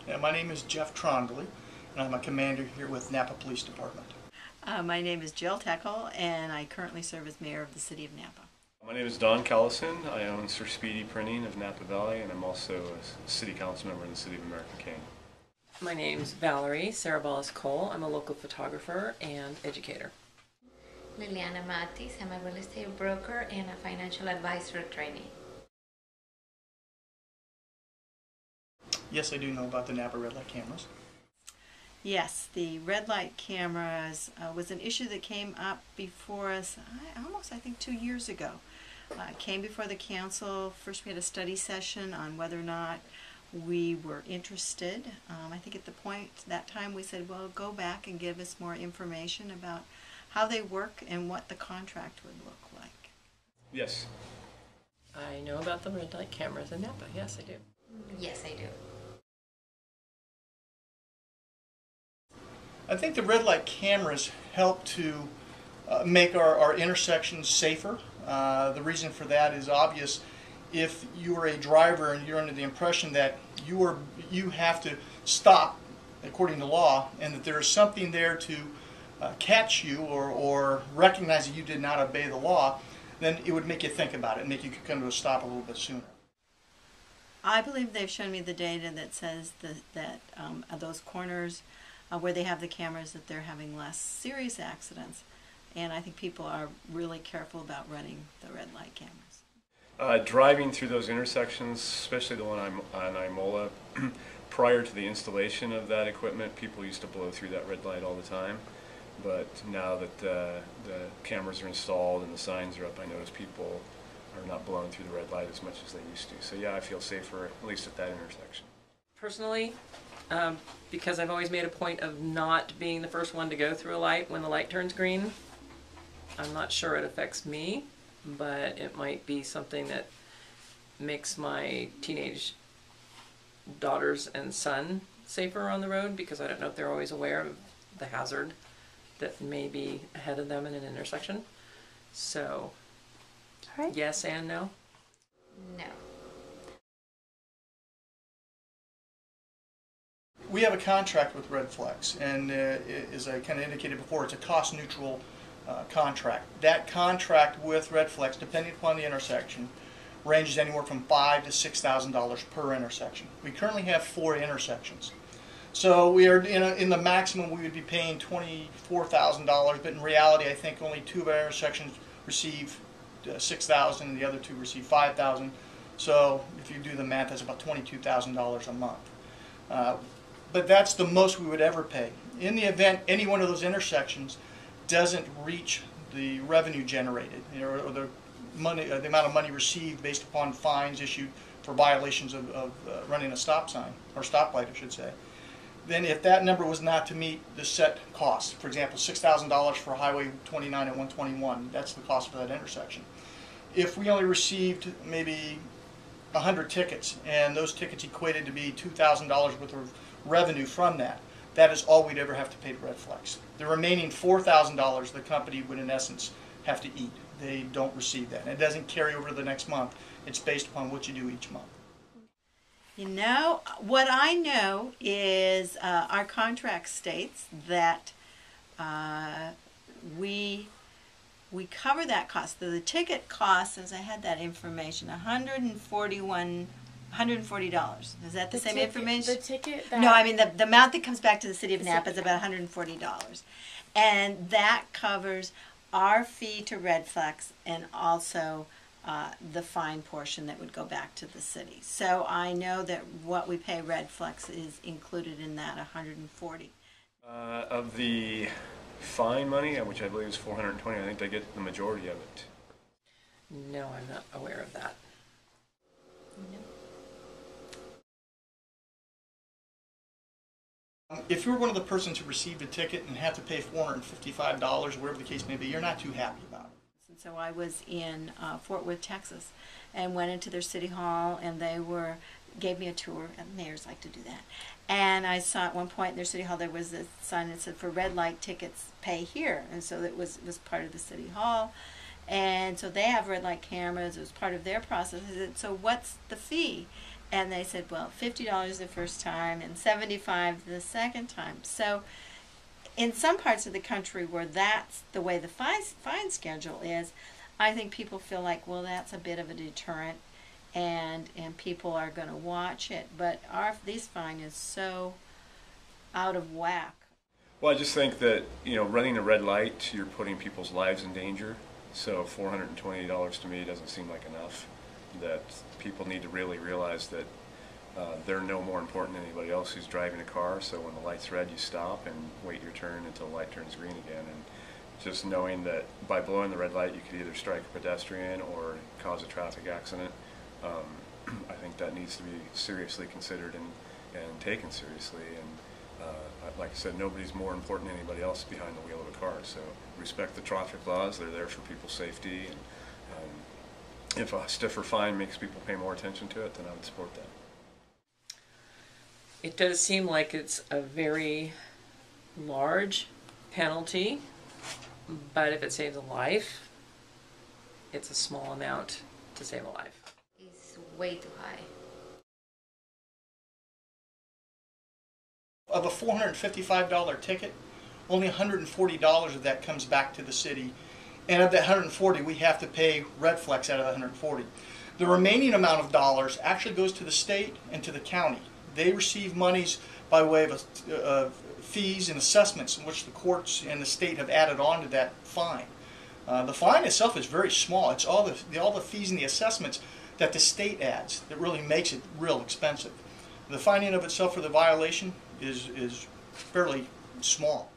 My name is Jeff Trondley, and I'm a commander here with Napa Police Department. My name is Jill Teckel, and I currently serve as mayor of the city of Napa. My name is Don Callison. I own Sir Speedy Printing of Napa Valley, and I'm also a city council member in the city of American Canyon. My name's Valerie Sarabalas-Cole. I'm a local photographer and educator. Liliana Matis. I'm a real estate broker and a financial advisor trainee. Yes, I do know about the Napa red light cameras. Yes, the red light cameras was an issue that came up before us I think 2 years ago. It came before the council. First we had a study session on whether or not we were interested. I think at that time we said, well, go back and give us more information about how they work and what the contract would look like. Yes. I know about the red light cameras in Napa. Yes, I do. Yes, I do. I think the red light cameras help to make our intersections safer. The reason for that is obvious. If you are a driver and you're under the impression that you have to stop according to law, and that there is something there to catch you or recognize that you did not obey the law, then it would make you think about it and make you come to a stop a little bit sooner. I believe they've shown me the data that says that those corners where they have the cameras, that they're having less serious accidents, and I think people are really careful about running the red light cameras. Driving through those intersections, especially the one on Imola, prior to the installation of that equipment, people used to blow through that red light all the time. But now that the cameras are installed and the signs are up, I notice people are not blowing through the red light as much as they used to. So yeah, I feel safer, at least at that intersection. Personally, because I've always made a point of not being the first one to go through a light when the light turns green, I'm not sure it affects me, but it might be something that makes my teenage daughters and son safer on the road, because I don't know if they're always aware of the hazard that may be ahead of them in an intersection. So, Right. Yes and no? No. We have a contract with Red Flex, and as I kind of indicated before, it's a cost-neutral contract. That contract with Red Flex, depending upon the intersection, ranges anywhere from $5,000 to $6,000 per intersection. We currently have 4 intersections. So we are in the maximum we would be paying $24,000, but in reality I think only 2 of our intersections receive $6,000 and the other 2 receive $5,000. So if you do the math, that's about $22,000 a month. But that's the most we would ever pay. In the event any one of those intersections doesn't reach the revenue generated, or the amount of money received based upon fines issued for violations of running a stop sign, or stoplight I should say, then if that number was not to meet the set cost, for example $6,000 for Highway 29 and 121, that's the cost for that intersection. If we only received maybe 100 tickets and those tickets equated to be $2,000 worth of revenue from that, that is all we'd ever have to pay to Red Flex. The remaining $4,000 the company would in essence have to eat. They don't receive that. And it doesn't carry over to the next month. It's based upon what you do each month. You know, what I know is our contract states that we cover that cost. The ticket cost, as I had that information, $140. Is that the same information? The ticket that... No, I mean the amount that comes back to the city of Napa is about $140. And that covers our fee to Red Flex and also the fine portion that would go back to the city. So I know that what we pay Red Flex is included in that $140. Of the fine money, which I believe is $420, I think they get the majority of it. No, I'm not aware of that. No. If you're one of the persons who received a ticket and have to pay $455, whatever the case may be, you're not too happy about it. And so I was in Fort Worth, Texas, and went into their city hall, and they gave me a tour, and mayors like to do that. And I saw at one point in their city hall there was a sign that said, for red light tickets, pay here. And so it was part of the city hall. And so they have red light cameras. It was part of their process. I said, so what's the fee? And they said, well, $50 the first time and $75 the second time. So in some parts of the country where that's the way the fine schedule is, I think people feel like, well, that's a bit of a deterrent, and people are going to watch it. But this fine is so out of whack. Well, I just think that, running a red light, you're putting people's lives in danger. So $420 to me doesn't seem like enough. That people need to really realize that they're no more important than anybody else who's driving a car. So when the light's red, you stop and wait your turn until the light turns green again. And just knowing that by blowing the red light, you could either strike a pedestrian or cause a traffic accident. I think that needs to be seriously considered and taken seriously. And like I said, nobody's more important than anybody else behind the wheel of a car. So respect the traffic laws. They're there for people's safety. And if a stiffer fine makes people pay more attention to it, then I would support that. It does seem like it's a very large penalty, but if it saves a life, it's a small amount to save a life. It's way too high. Of a $455 ticket, only $140 of that comes back to the city. And of that $140, we have to pay Red Flex out of the $140. The remaining amount of dollars actually goes to the state and to the county. They receive monies by way of fees and assessments in which the courts and the state have added on to that fine. The fine itself is very small. It's all the fees and the assessments that the state adds that really makes it real expensive. The fining of itself for the violation is fairly small.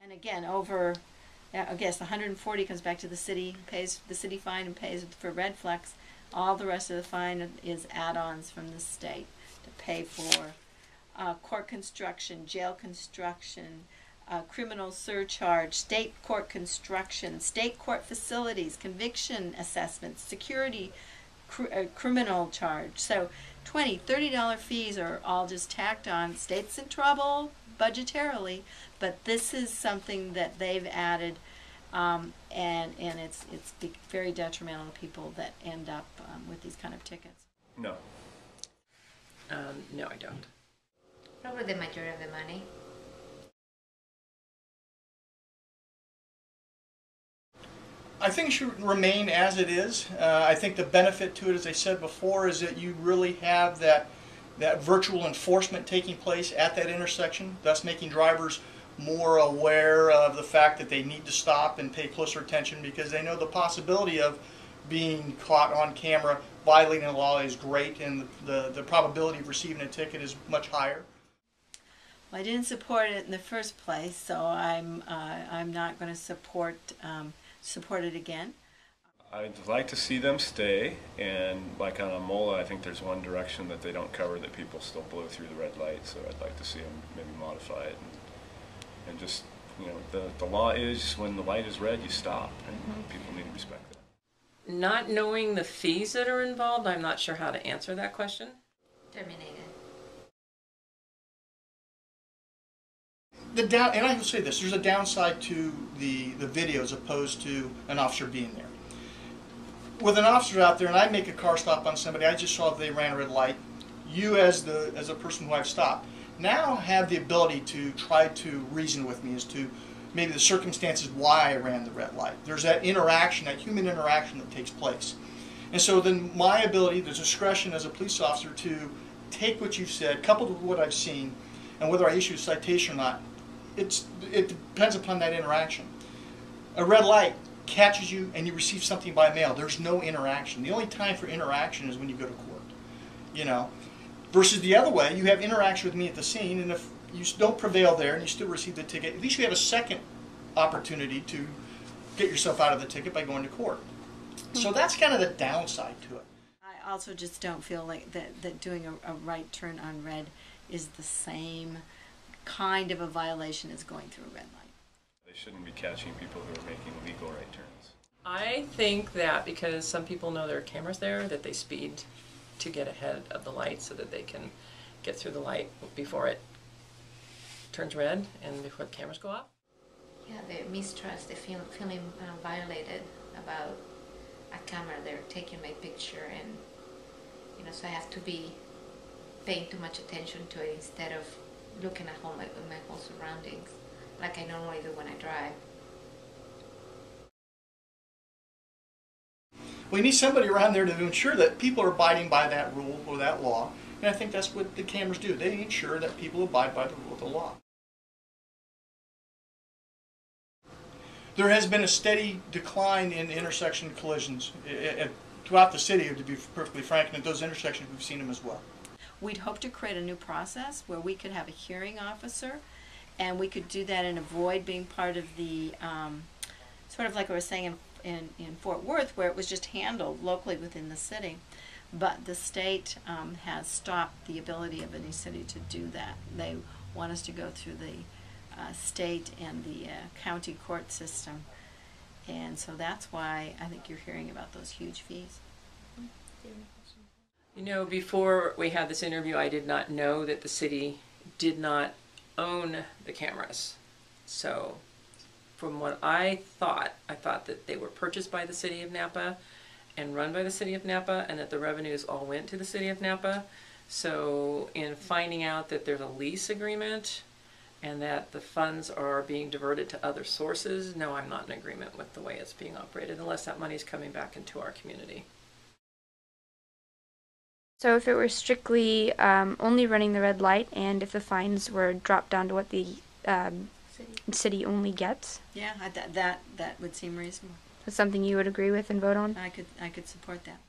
And again, I guess the $140 comes back to the city, pays the city fine and pays for Red Flex. All the rest of the fine is add-ons from the state to pay for court construction, jail construction, criminal surcharge, state court construction, state court facilities, conviction assessments, security, criminal charge. So $20, $30 fees are all just tacked on. State's in trouble budgetarily, but this is something that they've added, and it's very detrimental to people that end up with these kind of tickets. No. No, I don't. Probably the majority of the money. I think it should remain as it is. I think the benefit to it, as I said before, is that you really have that virtual enforcement taking place at that intersection, thus making drivers more aware of the fact that they need to stop and pay closer attention because they know the possibility of being caught on camera violating the law is great, and the probability of receiving a ticket is much higher. Well, I didn't support it in the first place, so I'm not going to support it again. I'd like to see them stay, and like on Amola, I think there's one direction that they don't cover that people still blow through the red light, so I'd like to see them maybe modify it. And just, the law is when the light is red, you stop, and people need to respect that. Not knowing the fees that are involved, I'm not sure how to answer that question. Terminated. And I will say this, there's a downside to the video as opposed to an officer being there. With an officer out there and I make a car stop on somebody, I just saw if they ran a red light, you as a person who I've stopped now have the ability to try to reason with me as to maybe the circumstances why I ran the red light. There's that interaction, that human interaction that takes place. And so then my ability, the discretion as a police officer to take what you've said, coupled with what I've seen, and whether I issue a citation or not, it depends upon that interaction. A red light catches you and you receive something by mail. There's no interaction. The only time for interaction is when you go to court. Versus the other way, you have interaction with me at the scene, and if you don't prevail there and you still receive the ticket, at least you have a second opportunity to get yourself out of the ticket by going to court. So that's kind of the downside to it. I also just don't feel like that doing a right turn on red is the same kind of a violation as going through a red light. They shouldn't be catching people who are making illegal right turns. I think that because some people know there are cameras there, that they speed to get ahead of the light so that they can get through the light before it turns red and before the cameras go off. Yeah, the mistrust, the feeling violated about a camera. They're taking my picture, and so I have to be paying too much attention to it instead of looking at my whole surroundings, like I normally do when I drive. We need somebody around there to ensure that people are abiding by that rule or that law. And I think that's what the cameras do. They ensure that people abide by the rule of the law. There has been a steady decline in intersection collisions throughout the city, to be perfectly frank, and at those intersections we've seen them as well. We'd hope to create a new process where we could have a hearing officer, and we could do that and avoid being part of the, sort of like I was saying in Fort Worth, where it was just handled locally within the city. But the state has stopped the ability of any city to do that. They want us to go through the state and the county court system. And so that's why I think you're hearing about those huge fees. You know, before we had this interview, I did not know that the city did not own the cameras. So from what I thought that they were purchased by the city of Napa and run by the city of Napa, and that the revenues all went to the city of Napa. So in finding out that there's a lease agreement and that the funds are being diverted to other sources, no, I'm not in agreement with the way it's being operated unless that money's coming back into our community. So if it were strictly only running the red light, and if the fines were dropped down to what the city only gets, Yeah, that would seem reasonable. that's something you would agree with and vote on? I could support that.